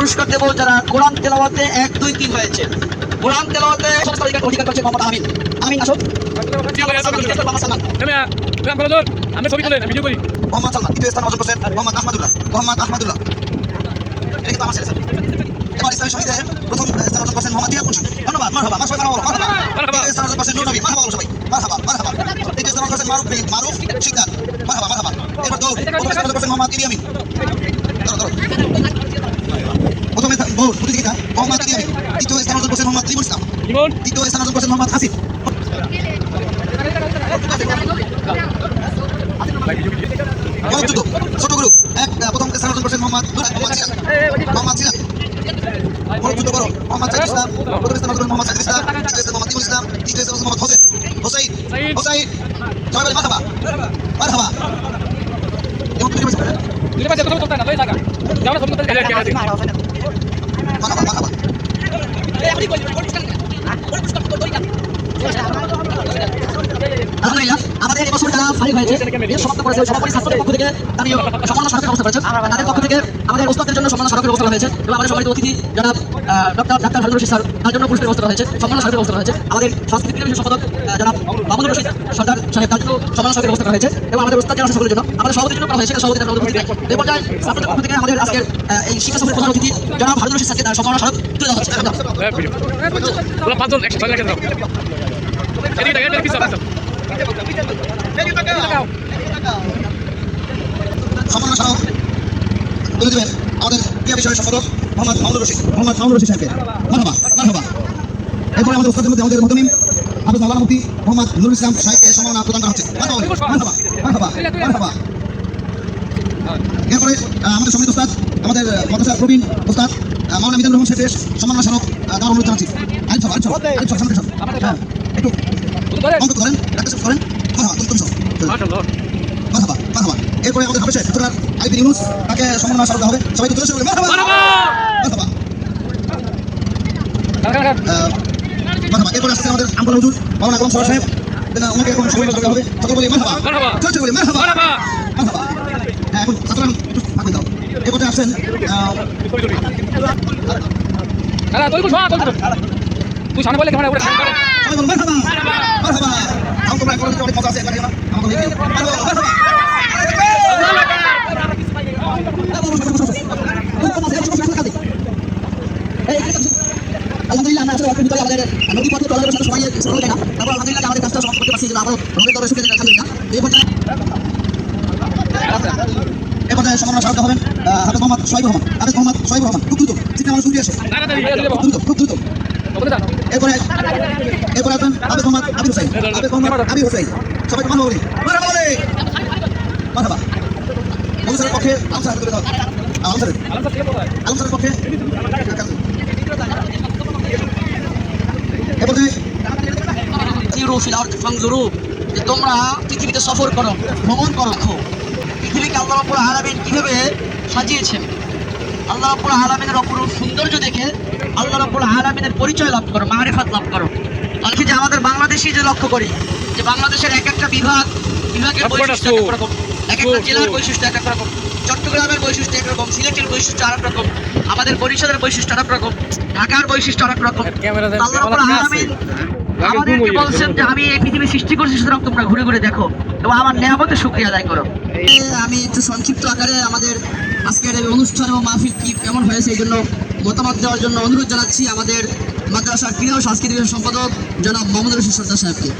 পুরস্কার দেবো যারা কোরআন তেলাওয়াতে 1, 2, 3 হয়েছে। কোরআন তেলাওয়াতে অধিকার পাচ্ছে মোহাম্মদ আমিন। আমিন আসো। মোহাম্মদ সালমান। আমি ছবি তুলে ভিডিও করি। মোহাম্মদ সালমান। দ্বিতীয় স্থান অর্জন করছেন মোহাম্মদ আহমদুল্লাহ। মোহাম্মদ আহমদুল্লাহ। এটা কিন্তু আমার ছেলে স্যার। এবার ইসলামী শহীদে প্রথম স্থান অর্জন করছেন মোহাম্মদ ইয়াকুব। ধন্যবাদ। মারহাবা। আমার সবাই মারহাবা। মারহাবা। দ্বিতীয় স্থান অর্জন করছেন নূর নবী। মারহাবা বলো সবাই। মারহাবা। মারহাবা। তৃতীয় স্থান অর্জন করছেন মারুফ শিকদার। মারহাবা। মারহাবা। এবার দৌড়। প্রথম স্থান অর্জন করছেন মোহাম্মদ ইলিয়ামিন। প্রথমে দৌড় প্রতিযোগিতা মোহাম্মদ ইলিয়ামিন। দ্বিতীয় স্থান অর্জন করছেন মোহাম্মদ লিমন ইসলাম। তৃতীয় স্থান অর্জন করছেন মোহাম্মদ আসিফ। ছোট গ্রুপ প্রথম স্থান অর্জন করছেন মোহাম্মদ সিরাজ। যুদ্ধ করো মোহাম্মদ সাইদুল ইসলাম। প্রথম স্থান অর্জন মোহাম্মদ সাইদুল ইসলাম। দ্বিতীয় স্থান মোহাম্মদ ইমুল ইসলাম। তৃতীয় স্থান মোহাম্মদ হোসেন। সবাই বলে মারহাবা। মারহাবা। মারহাবা। আলহামদুলিল্লাহ আমাদের এই বছর যারা ফারিক হয়েছে সমাপ্ত করেছে সভাপতি ছাত্রদের পক্ষ থেকে তাদের সম্মান স্মারকের ব্যবস্থা করেছে। তাদের পক্ষ থেকে আমাদের ওস্তাদের জন্য সম্মান স্মারকের ব্যবস্থা করা হয়েছে এবং আমাদের সম্মানিত অতিথি যারা ডাক্তার হারুন রশিদ স্যার তার জন্য পুরস্কার ব্যবস্থা করা হয়েছে, সম্মান স্মারকের ব্যবস্থা করা হয়েছে। আমাদের সংস্কৃতি বিষয় সম্পাদক যারা মাহমুদুর রশিদ সরকার সাহেব তার জন্য সম্মান স্মারকের ব্যবস্থা করা হয়েছে এবং আমাদের ওস্তাদ যারা আছে সকলের জন্য আমাদের সভাপতির জন্য করা হয়েছে। সভাপতি এই পর্যায়ে ছাত্রদের পক্ষ থেকে আমাদের আজকের এই শিক্ষা সফরের প্রধান অতিথি যারা হারুন রশিদ স্যারকে তার সম্মান স্মারক তুলে দেওয়া হচ্ছে। সম্মান স্মারক তুলে দেবেন আমাদের ক্রিয়া বিষয়ের সম্পাদক মোহাম্মদ মাহমুদুর রশিদ সাহেবকে। মারহাবা। মারহাবা। এরপরে আমাদের ওস্তাদের মধ্যে আমাদের মুহতামিম হাফেজ মাওলানা মুফতি মোহাম্মদ নুরুল ইসলাম সাহেবকে সম্মাননা প্রদান করা হচ্ছে। মারহাবা। মারহাবা। মারহাবা। এরপরে আমাদের সম্মানিত ওস্তাদ আমাদের মাদ্রাসার প্রবীণ ওস্তাদ মাওলানা মিজানুর রহমান সাহেবের সম্মাননা স্মারক দেওয়ার অনুরোধ জানাচ্ছি। আরিফ সাহেব একটু অঙ্ক করেন করেন। মারহাবা। মারহাবা। মারহাবা। এরপরে আমাদের হাফেজ সাহেব আলিফ ইউনুস তাকে সম্মাননা স্মারক দেওয়া হবে। সবাই তো তুলে মারহাবা। মারহাবা। মারহাবা। এরপরে আসছে আমাদের আমপাল হুজুর মাওলানা গোলাম সরোয়ার সাহেব ওনাকে এখন সম্মাননা দেওয়া হবে। সকল বলি মারহাবা। চলছে বলি মারহাবা। মারহাবা। হ্যাঁ এখন ছাত্ররা একটু ফাঁকি দাও। এই পর্যায়ে আসছেন তুই সামনে বলে ক্যামেরা মারহাবা। মারহাবা। তোমরা এখন অনেক মজা আছে আমাকে মারহাবা। আলহামদুলিল্লাহ আমরা আসলে অল্পের ভিতরে আমাদের নদী পথে চলাচলের সাথে সবাই সরল না। তারপর আলহামদুলিল্লাহ আমাদের কাজটা সমাপ্ত করতে পারছি যে আবারও রোদের দরে শুকিয়ে আলহামদুলিল্লাহ। এই পর্যায়ে সম্মাননা স্মারক হবেন হাফেজ মোহাম্মদ সোহাইবুর রহমান। খুব দ্রুত সিটে মানুষ উঠে আসে। খুব দ্রুত। এরপরে আসবেন হাফেজ মোহাম্মদ আবির হোসেন। সবাই মারহাবা বলি। মারহাবা। আলমসারের পক্ষে আলমসার তুলে দাও। আলমসারের পক্ষে যে তোমরা পৃথিবীতে সফর করো, ভ্রমণ করো, পৃথিবীকে আল্লাহ রাব্বুল আলামিন কিভাবে সাজিয়েছেন, আল্লাহ রাব্বুল আলামিনের অপরূপ সৌন্দর্য দেখে আল্লাহ রাব্বুল আলামিনের পরিচয় লাভ করো, মারিফাত লাভ করো। আজকে যে আমাদের বাংলাদেশি যে লক্ষ্য করি যে বাংলাদেশের এক একটা বিভাগের বৈশিষ্ট্য এক রকম, এক একটা জেলার বৈশিষ্ট্য এক এক রকম, চট্টগ্রামের বৈশিষ্ট্য এক রকম, সিলেটের বৈশিষ্ট্য আরেক রকম, আমাদের বরিশালের বৈশিষ্ট্য আরেক রকম, ঢাকার বৈশিষ্ট্য আরেক রকম। আল্লাহ রাব্বুল আলামিন আমাদেরকে বলছেন যে আমি এই পৃথিবী সৃষ্টি করছি, সুতরাং তোমরা ঘুরে ঘুরে দেখো এবং আমার নিয়ামতের শুকরিয়া আদায় করো। আমি একটু সংক্ষিপ্ত আকারে আমাদের আজকের এই অনুষ্ঠান এবং মাহফিল কি কেমন হয়েছে এই জন্য মতামত দেওয়ার জন্য অনুরোধ জানাচ্ছি আমাদের মাদ্রাসার ক্রীড়া ও সাংস্কৃতিক সম্পাদক জনাব মোহাম্মদ রশিদ সরদার সাহেবকে।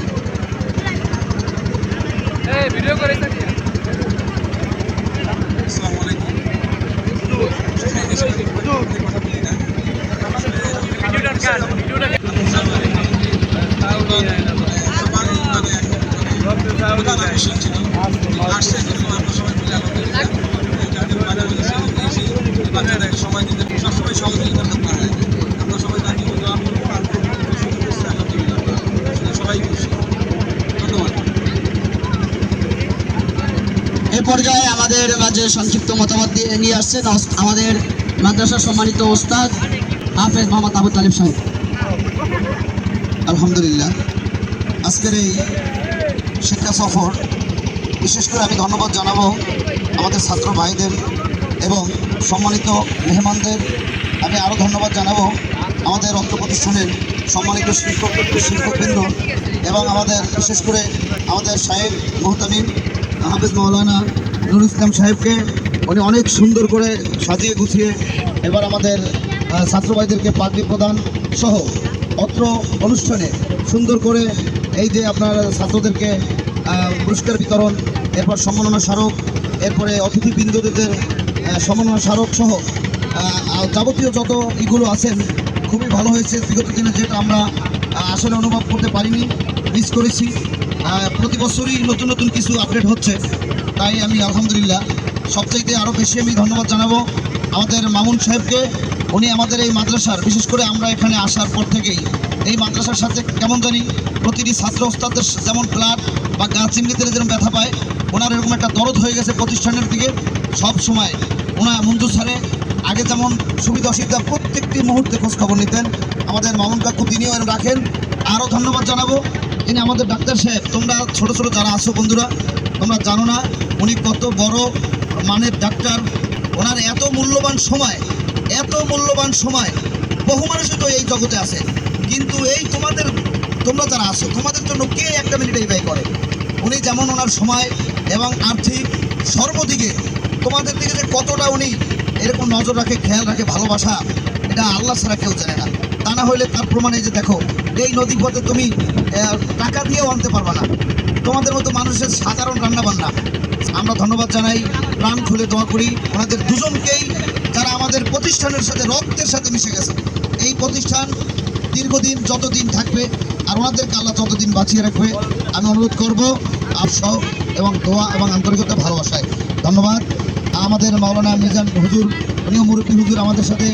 সময় দিতে সবসময় সহযোগিতা দরকার হয়। আমরা সবাই তাকে সবাই খুশি। ধন্যবাদ। এ পর্যায়ে আমাদের মাঝে সংক্ষিপ্ত মতামত নিয়ে আসছেন আমাদের মাদ্রাসার সম্মানিত ওস্তাদ হাফেজ মোহাম্মদ আবু তালিব সাহেব। আলহামদুলিল্লাহ আজকের এই শিক্ষা সফর বিশেষ করে আমি ধন্যবাদ জানাবো আমাদের ছাত্র ভাইদের এবং সম্মানিত মেহমানদের আমি আরও ধন্যবাদ জানাবো আমাদের অত্র প্রতিষ্ঠানের সম্মানিত শিক্ষকবৃন্দ এবং আমাদের বিশেষ করে আমাদের সাহেব মোহতামিম হাফেজ মাওলানা নুরুল ইসলাম সাহেবকে। উনি অনেক সুন্দর করে সাজিয়ে গুছিয়ে এবার আমাদের ছাত্রভাইদেরকে পাগড়ি প্রদান সহ অত্র অনুষ্ঠানে সুন্দর করে এই যে আপনার ছাত্রদেরকে পুরস্কার বিতরণ, এরপর সম্মাননা স্মারক, এরপরে অতিথিবৃন্দদের সম্মাননা স্মারক সহ যাবতীয় যত ইগুলো আছেন খুবই ভালো হয়েছে। বিগত দিনে যেটা আমরা আসলে অনুভব করতে পারিনি, মিস করেছি। প্রতি বছরই নতুন নতুন কিছু আপডেট হচ্ছে, তাই আমি আলহামদুলিল্লাহ সবচাইতে আরও বেশি আমি ধন্যবাদ জানাবো আমাদের মামুন সাহেবকে। উনি আমাদের এই মাদ্রাসার, বিশেষ করে আমরা এখানে আসার পর থেকেই এই মাদ্রাসার সাথে কেমন জানি প্রতিটি ছাত্র ওস্তাদের যেমন ব্লাড বা গা চিমড়িতে যেরকম ব্যথা পায়, ওনার এরকম একটা দরদ হয়ে গেছে প্রতিষ্ঠানের দিকে। সব সময় ওনার মঞ্জুর স্যারে আগে যেমন সুবিধা অসুবিধা প্রত্যেকটি মুহূর্তে খোঁজখবর নিতেন। আমাদের মামুন কাকু তিনিও এর রাখেন। আরও ধন্যবাদ জানাবো তিনি আমাদের ডাক্তার সাহেব। তোমরা ছোট ছোট যারা আছো বন্ধুরা, তোমরা জানো না উনি কত বড় মানের ডাক্তার। ওনার এত মূল্যবান সময় বহু মানুষই তো এই জগতে আছে, কিন্তু এই তোমরা যারা আছো তোমাদের জন্য কে একটা মিনিট এই ব্যয় করে? উনি যেমন ওনার সময় এবং আর্থিক সর্বদিকে তোমাদের দিকে যে কতটা উনি এরকম নজর রাখে, খেয়াল রাখে, ভালোবাসা, এটা আল্লাহ ছাড়া কেউ জানে না। তা না হলে তার প্রমাণ এই যে দেখো, এই নদী পথে তুমি টাকা দিয়েও আনতে পারবা না, তোমাদের মতো মানুষের সাধারণ রান্নাবান্না। আমরা ধন্যবাদ জানাই, প্রাণ খুলে দোয়া করি ওনাদের দুজনকেই, যারা আমাদের প্রতিষ্ঠানের সাথে রক্তের সাথে মিশে গেছে। এই প্রতিষ্ঠান দীর্ঘদিন যতদিন থাকবে আর ওনাদেরকে আল্লাহ যতদিন বাঁচিয়ে রাখবে, আমি অনুরোধ করবো আফসহ এবং দোয়া এবং আন্তরিকতা ভালোবাসায়। ধন্যবাদ। আমাদের মাওলানা মিজান হুজুর, উনিও মুরব্বী হুজুর, আমাদের সাথে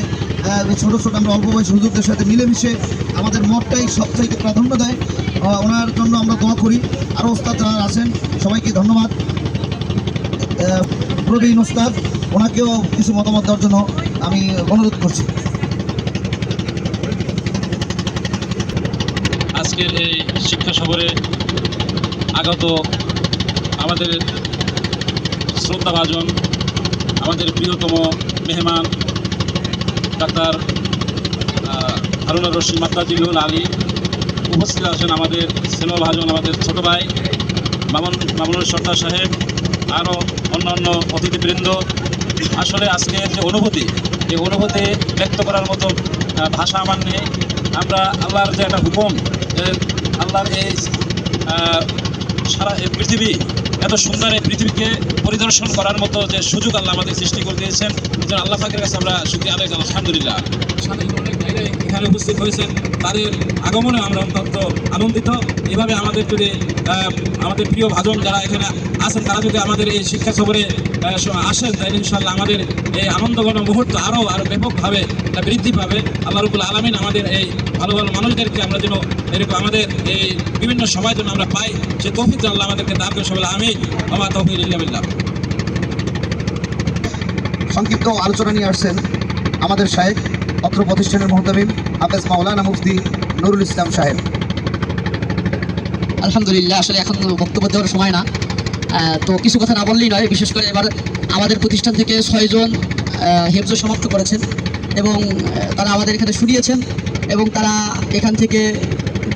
ছোটো ছোটো আমরা অল্প বয়সী হুজুরদের সাথে মিলেমিশে আমাদের মতটাই সবচাইতে প্রাধান্য দেয়। ওনার জন্য আমরা দোয়া করি। আরও ওস্তাদ যারা আছেন সবাইকে ধন্যবাদ। প্রবীণ ওস্তাদ, ওনাকেও কিছু মতামত দেওয়ার জন্য আমি অনুরোধ করছি। আজকের এই শিক্ষা সফরে আগত আমাদের শ্রদ্ধাভাজন, আমাদের প্রিয়তম মেহমান ডাক্তার হারুনুর রশিদ মাদ্দাজিলুল আলী, উপস্থিত আছেন আমাদের স্নেহভাজন আমাদের ছোটো ভাই মামুনুর সর্দার সাহেব, আরও অন্যান্য অতিথিবৃন্দ। আসলে আজকের যে অনুভূতি, এই অনুভূতি ব্যক্ত করার মতো ভাষা আমার নেই। আমরা আল্লাহর যে একটা হুকুম, আল্লাহর এই সারা পৃথিবী, এত সুন্দর এই পৃথিবীকে পরিদর্শন করার মতো যে সুযোগ আল্লাহ আমাদের সৃষ্টি করে দিয়েছেন, যেন আল্লাহ পাকের কাছে আমরা শুকরিয়া আদায় করি আলহামদুলিল্লাহ। অনেক ভাইরা এখানে উপস্থিত হয়েছেন, তাদের আগমনে আমরা অত্যন্ত আনন্দিত। এভাবে আমাদের যদি আমাদের প্রিয় ভাজন যারা এখানে আছেন, তারা যদি আমাদের এই শিক্ষা সফরে আসেন, তাই ইনশাআল্লাহ আমাদের এই আনন্দঘন মুহূর্ত আরও ব্যাপকভাবে বৃদ্ধি পাবে। আল্লাহ রাব্বুল আলামিন আমাদের এই ভালো ভালো মানুষদেরকে আমরা যেন এরকম আমাদের এই বিভিন্ন সময় যেন আমরা পাই, সে তৌফিক আল্লাহ আমাদেরকে দান করে। সবাই আমিন। ওয়া তাওফীক ইল্লা বিল্লাহ। সংক্ষিপ্ত আলোচনা নিয়ে আসছেন আমাদের সাহেব, অত্র প্রতিষ্ঠানের মোহতামিম হাফেজ মাওলানা মুফতি নুরুল ইসলাম সাহেব। আলহামদুলিল্লাহ, আসলে এখন বক্তব্য দেওয়ার সময় না, তো কিছু কথা না বললেই নয়। বিশেষ করে এবার আমাদের প্রতিষ্ঠান থেকে 6 জন হেফজ সমাপ্ত করেছেন এবং তারা আমাদের এখানে শুনিয়েছেন এবং তারা এখান থেকে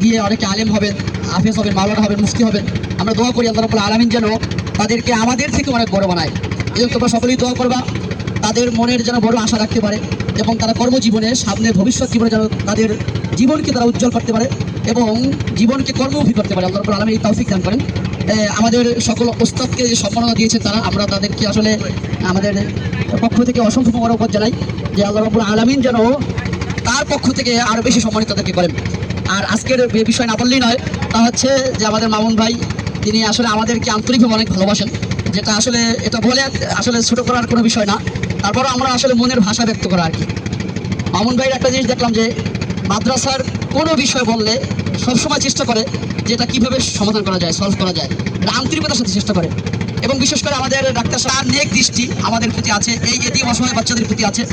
গিয়ে অনেকে আলেম হবেন, হাফেজ হবেন, মাওলানা হবেন, মুফতি হবেন। আমরা দোয়া করি আল্লাহ রাব্বুল আলামিন যেন তাদেরকে আমাদের থেকে অনেক বড় বানায়। এই জন্য তোমরা সকলেই দোয়া করবা, তাদের মনের যেন বড় আশা রাখতে পারে এবং তারা কর্মজীবনে সামনে ভবিষ্যৎ জীবনে যেন তাদের জীবনকে তারা উজ্জ্বল করতে পারে এবং জীবনকে কর্মমুখী করতে পারে। আল্লাহ রাব্বুল আলামিন এই তৌফিক দান করেন। আমাদের সকল ওস্তাদকে যে সম্মাননা দিয়েছেন তারা, আমরা তাদেরকে আসলে আমাদের পক্ষ থেকে অসংখ্য মোবারকবাদ জানাই যে আল্লাহ রাব্বুল আলামিন যেন তার পক্ষ থেকে আরও বেশি সম্মানিত তাদেরকে করেন। আর আজকের বিষয় না বললেই নয়, তা হচ্ছে যে আমাদের মামুন ভাই, তিনি আসলে আমাদেরকে আন্তরিকভাবে অনেক ভালোবাসেন, যেটা আসলে এটা বলে আসলে ছোটো করার কোনো বিষয় না, তারপরও আমরা আসলে মনের ভাষা ব্যক্ত করা আর কি। মামুন ভাইয়ের একটা জিনিস দেখলাম যে মাদ্রাসার কোনো বিষয় বললে সবসময় চেষ্টা করে যে এটা কীভাবে সমাধান করা যায়, সলভ করা যায়, এটা আন্তরিকতার সাথে চেষ্টা করে। এবং বিশেষ করে আমাদের ডাক্তার সাহেব নেক দৃষ্টি আমাদের প্রতি আছে, এই এতিম অসহায় বাচ্চাদের প্রতি আছে।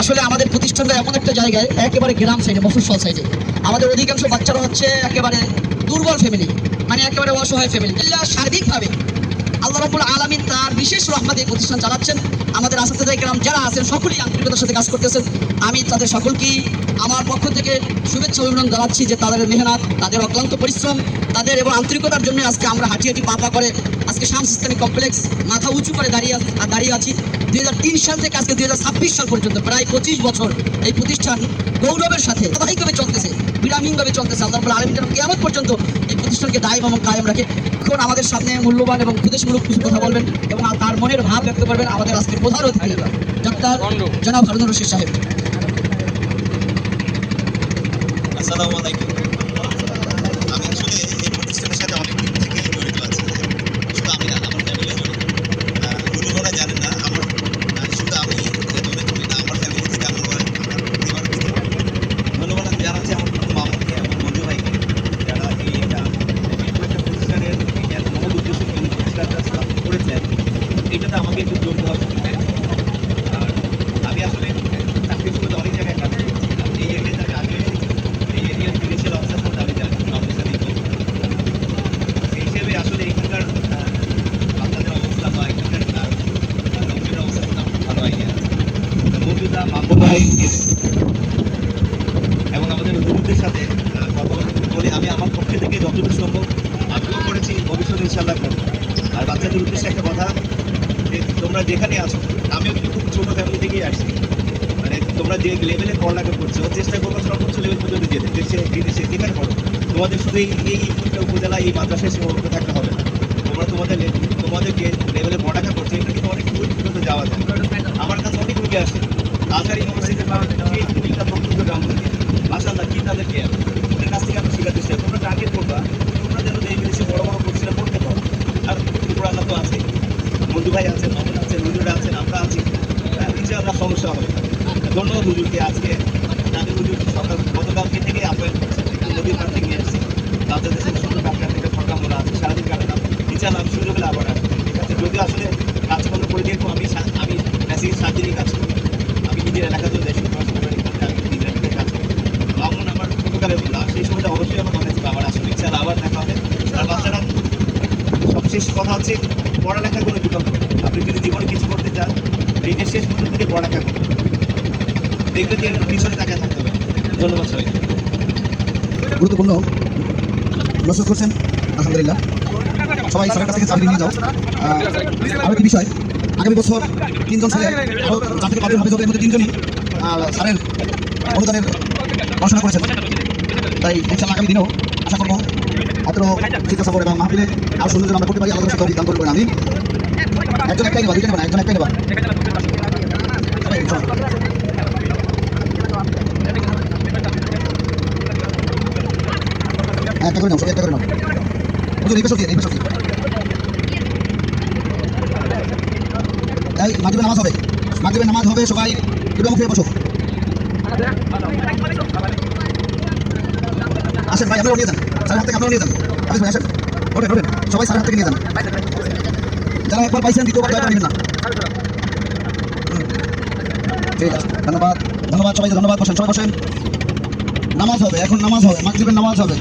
আসলে আমাদের প্রতিষ্ঠানটা এমন একটা জায়গায়, একেবারে গ্রাম সাইডে, মফস্বল সাইডে, আমাদের অধিকাংশ বাচ্চারা হচ্ছে একেবারে দুর্বল ফ্যামিলি, মানে একেবারে অসহায় ফ্যামিলি। সার্বিকভাবে আল্লাহ রাব্বুল আলামিন তার বিশেষ রহমতে এই প্রতিষ্ঠান চালাচ্ছেন। আমাদের আসাতিজা কেরাম যারা আছেন সকলেই আন্তরিকতার সাথে কাজ করতেছেন। আমি তাদের সকলকেই আমার পক্ষ থেকে শুভেচ্ছা অভিনন্দন জানাচ্ছি যে তাদের মেহনত, তাদের অক্লান্ত পরিশ্রম, তাদের এবং আন্তরিকতার জন্য আজকে আমরা হাঁটি হাঁটি পা করে আজকে শামস ইসলামিক কমপ্লেক্স মাথা উঁচু করে দাঁড়িয়ে আছি। 2003 সাল থেকে আজকে 2026 সাল পর্যন্ত প্রায় 25 বছর এই প্রতিষ্ঠান গৌরবের সাথে ধারাবাহিকভাবে চলতেছে, বিরামহীনভাবে চলতেছে। আল্লাহ রাব্বুল আলামিন যেন কিয়ামত পর্যন্ত এই প্রতিষ্ঠানকে দায়ম এবং কায়েম রাখে। এখন আমাদের সামনে মূল্যবান এবং উপদেশমূলক কিছু কথা বলবেন এবং তার মনের ভাব ব্যক্ত করবেন আমাদের আজকে প্রধান অতিথি ডাক্তার জনাব হারুনুর রশিদ সাহেব। আসসালামু আলাইকুম। আমি আসলে এই প্রতিষ্ঠানের সাথে অনেক দিন থেকে জড়িত আছি। শুধু আমি না, আমার ফ্যামিলি জড়িত। গুরুগণা জানেন না, শুধু আমি জড়িত করি না, আমার ফ্যামিলি থেকে আমার পরিবার থেকে ধন্যবাদ আমি জানাচ্ছি আমার মামুকে এবং মঞ্জু ভাইকে, যারা একটা প্রতিষ্ঠানের মূল উদ্দেশ্য প্রতিষ্ঠানটা স্থাপন করেছেন। এইটাতে আমাকে একটু জড়িত হওয়া উচিত। আর আমি আসলে চাকরি শুরুতে অনেক জায়গায় কাজ করছি। এই এরিয়াতে আমি আগে এই এরিয়ার জুডিশিয়াল অফিসার বলতে আমি জানি অফিসার সেই হিসেবে আসলে এখানকার আপনাদের অবস্থা বা এখানকার লোকের অবস্থা আমার ভালো আইডিয়া আছে। মৌজুদা মামুন ভাই এবং আমাদের হুজুরদের সাথে কথা বলে আমি আমার পক্ষে থেকে যতটুকু সম্ভব আগ্রহ করেছি, ভবিষ্যতে ইনশাআল্লাহ করব। আর বাচ্চাদের উদ্দেশ্যে একটা কথা, যে তোমরা যেখানে আছো, আমিও কিন্তু খুব ছোটো ফ্যামিলি থেকেই আসছি। মানে তোমরা যে লেভেলে পড়ালেখা করছো, চেষ্টা করবো সর্বোচ্চ লেভেল পর্যন্ত যেতে, দেশে বিদেশে যেখানে পড়ো। তোমাদের শুধু এই উপজেলা এই মাদ্রাসায় সীমাবদ্ধ থাকতে হবে না। তোমরা তোমাদের যে লেভেলে পড়ালেখা করছো, এটা কিন্তু অনেক দূর পর্যন্ত যাওয়া যায়। আমার কাছে অনেক রুগী আসে আজহার ইউনিভার্সিটির সেই প্রকৃত গ্রাম থেকে, মাশাআল্লাহ কি তাদের কেয়ার, ওদের কাছ থেকে আমি শেখার চেষ্টা। তোমরা টার্গেট করবা, তোমরা যেন এই বিদেশে বড় বড় কোর্সটা পড়তে পারো। আর ত্রিপুরা আল্লাহ তো আছে, মঞ্জু ভাই আছেন, মামুন আছেন, হুজুরা আছেন, আমরা আছি। ইনশাআল্লাহ সমস্যা হবে। ধন্যবাদ হুজুরকে। আজকে আমি হুজুর সকাল গতকালকে থেকে আপনার নদীর পাড় থেকে নিয়ে আসছি। তাদের দেশে সুন্দর আপনার একটা ফাঁকা মোড়া আছে, সারাদিন কাটালাম। ইনশাআল্লাহ আমি সুযোগ হলে আবার আসবো। ঠিক আছে, যদি আসলে কাজকর্ম করে দেখবো, আমি বেসিক 7 দিনই কাজ করি। আমি নিজের এলাকাতেও যাই, শুক্রবার আমি নিজের এলাকায় কাজ করি। মামুন আমার ছোটোকালে বললাম, সেই সময়টা অবশ্যই আমার মনে হচ্ছে আবার আসলে ইনশাআল্লাহ আবার দেখা হবে। আর বাচ্চারা সবশেষ কথা হচ্ছে, পড়ালেখা কোনো বিকল্প নেই। আপনি যদি জীবনে কিছু করতে চান, দিনের শেষ পর্যন্ত থেকে পড়ালেখা করুন, দেখবেন যে পিছনে তাকিয়ে থাকতে হবে। ধন্যবাদ সবাই। গুরুত্বপূর্ণ প্রশ্ন করছেন, আলহামদুলিল্লাহ। সবাই স্যারের কাছ থেকে চাকরি নিয়ে যাও। আরও একটি বিষয়, আগামী বছর 3 জন ছেলে, আরও 4 থেকে 5 জন হাফেজ হবে, এর মধ্যে 3 জনই স্যারের অনুদানের পড়াশোনা করেছেন। তাই ইনশাআল্লাহ আগামী দিনেও আশা করবো অত্র শিক্ষা সফর এবং মাহফিলে আরও সুন্দর যেন আমরা করতে পারি। আল্লাহ শিক্ষা বিধান করবেন। আমি একজন একটাই নেবা, দুইটা নেবা না, একজন একটাই নেবা। একটা করে নাও, সবাই একটা করে নাও। হুজুর এই পেশা দিয়ে, এই পেশা দিয়ে। এই মাগরিবের নামাজ হবে, মাগরিবের নামাজ হবে, সবাই কিবলা মুখে বসো। আসেন ভাই, আপনারাও নিয়ে যান, স্যারের হাত থেকে আপনারাও নিয়ে যান। হাফিজ ভাই আসেন, ওঠেন, সবাই স্যারের হাত থেকে নিয়ে যান। যারা একবার পাইছেন দ্বিতীয়বার দয়া করে নেবেন না। ঠিক আছে, ধন্যবাদ, ধন্যবাদ সবাইকে, ধন্যবাদ। বসেন, সবাই বসেন। নামাজ হবে, এখন নামাজ হবে, মাগরিবের নামাজ হবে।